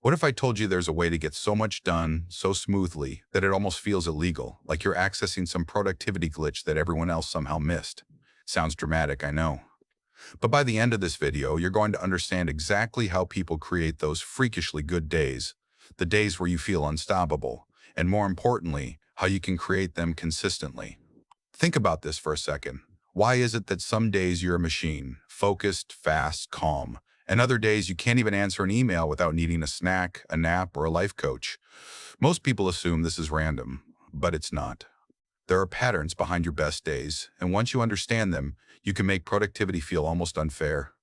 What if I told you there's a way to get so much done so smoothly that it almost feels illegal, like you're accessing some productivity glitch that everyone else somehow missed? Sounds dramatic, I know. But by the end of this video, you're going to understand exactly how people create those freakishly good days, the days where you feel unstoppable, and more importantly, how you can create them consistently. Think about this for a second. Why is it that some days you're a machine, focused, fast, calm, and other days you can't even answer an email without needing a snack, a nap, or a life coach? Most people assume this is random, but it's not. There are patterns behind your best days, and once you understand them, you can make productivity feel almost unfair.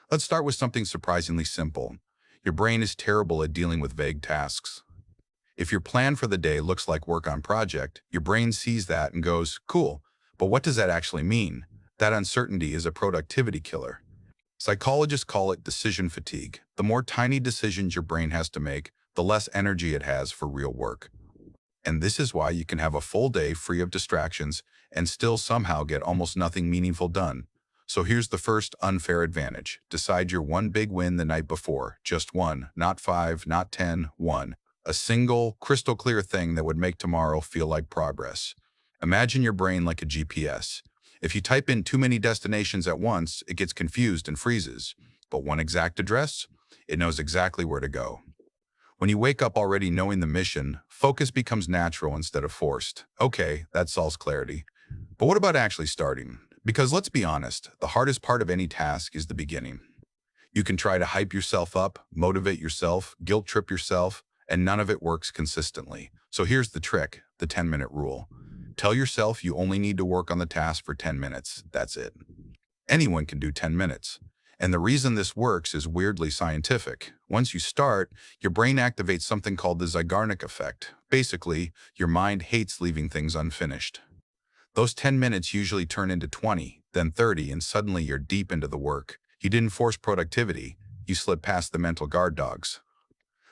Let's start with something surprisingly simple. Your brain is terrible at dealing with vague tasks. If your plan for the day looks like work on project, your brain sees that and goes, cool, but what does that actually mean? That uncertainty is a productivity killer. Psychologists call it decision fatigue. The more tiny decisions your brain has to make, the less energy it has for real work. And this is why you can have a full day free of distractions and still somehow get almost nothing meaningful done. So here's the first unfair advantage. Decide your one big win the night before. Just one, not five, not 10, one. A single, crystal clear thing that would make tomorrow feel like progress. Imagine your brain like a GPS. If you type in too many destinations at once, it gets confused and freezes. But one exact address, it knows exactly where to go. When you wake up already knowing the mission, focus becomes natural instead of forced. Okay, that solves clarity. But what about actually starting? Because let's be honest, the hardest part of any task is the beginning. You can try to hype yourself up, motivate yourself, guilt trip yourself, and none of it works consistently. So here's the trick, the 10-minute rule. Tell yourself you only need to work on the task for 10 minutes. That's it. Anyone can do 10 minutes. And the reason this works is weirdly scientific. Once you start, your brain activates something called the Zeigarnik effect. Basically, your mind hates leaving things unfinished. Those 10 minutes usually turn into 20, then 30, and suddenly you're deep into the work. You didn't force productivity, you slid past the mental guard dogs.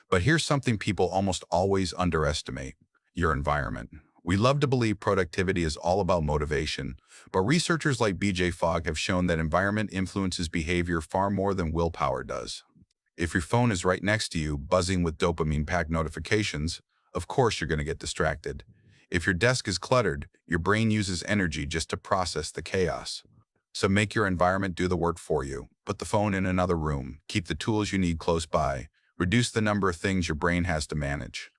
But here's something people almost always underestimate: your environment. We love to believe productivity is all about motivation, but researchers like BJ Fogg have shown that environment influences behavior far more than willpower does. If your phone is right next to you, buzzing with dopamine-packed notifications, of course you're going to get distracted. If your desk is cluttered, your brain uses energy just to process the chaos. So make your environment do the work for you. Put the phone in another room, keep the tools you need close by, reduce the number of things your brain has to manage.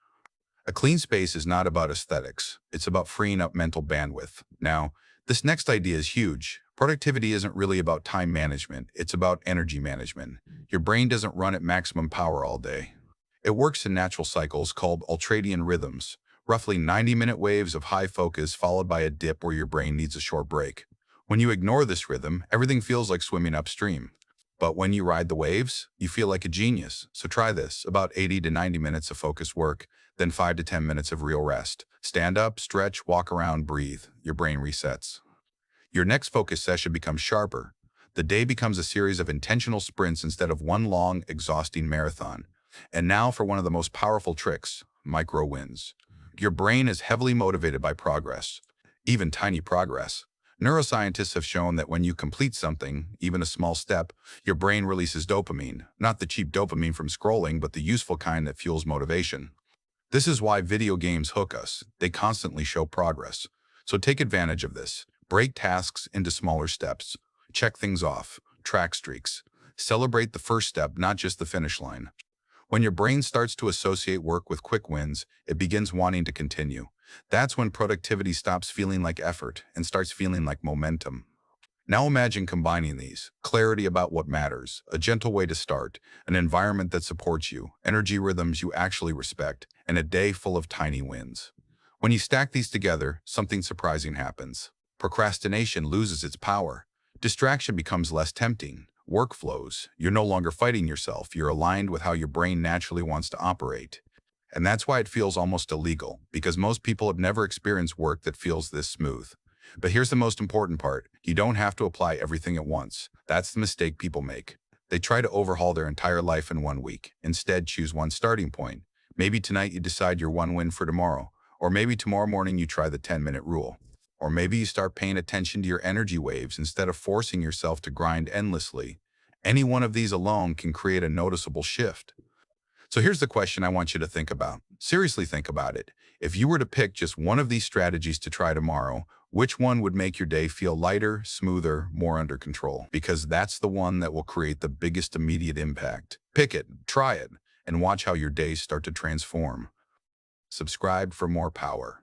A clean space is not about aesthetics. It's about freeing up mental bandwidth. Now, this next idea is huge. Productivity isn't really about time management. It's about energy management. Your brain doesn't run at maximum power all day. It works in natural cycles called ultradian rhythms, roughly 90-minute waves of high focus followed by a dip where your brain needs a short break. When you ignore this rhythm, everything feels like swimming upstream. But when you ride the waves, you feel like a genius. So try this: about 80 to 90 minutes of focused work, then 5 to 10 minutes of real rest. Stand up, stretch, walk around, breathe. Your brain resets. Your next focus session becomes sharper. The day becomes a series of intentional sprints instead of one long, exhausting marathon. And now for one of the most powerful tricks: micro wins. Your brain is heavily motivated by progress, even tiny progress. Neuroscientists have shown that when you complete something, even a small step, your brain releases dopamine, not the cheap dopamine from scrolling, but the useful kind that fuels motivation. This is why video games hook us. They constantly show progress. So take advantage of this. Break tasks into smaller steps. Check things off. Track streaks. Celebrate the first step, not just the finish line. When your brain starts to associate work with quick wins, it begins wanting to continue. That's when productivity stops feeling like effort and starts feeling like momentum. Now imagine combining these: clarity about what matters, a gentle way to start, an environment that supports you, energy rhythms you actually respect, and a day full of tiny wins. When you stack these together, something surprising happens. Procrastination loses its power. Distraction becomes less tempting. Work flows. You're no longer fighting yourself. You're aligned with how your brain naturally wants to operate. And that's why it feels almost illegal, because most people have never experienced work that feels this smooth. But here's the most important part: you don't have to apply everything at once. That's the mistake people make. They try to overhaul their entire life in one week. Instead, choose one starting point. Maybe tonight you decide your one win for tomorrow, or maybe tomorrow morning you try the 10-minute rule. Or maybe you start paying attention to your energy waves instead of forcing yourself to grind endlessly. Any one of these alone can create a noticeable shift. So here's the question I want you to think about. Seriously think about it. If you were to pick just one of these strategies to try tomorrow, which one would make your day feel lighter, smoother, more under control? Because that's the one that will create the biggest immediate impact. Pick it, try it, and watch how your days start to transform. Subscribe for more power.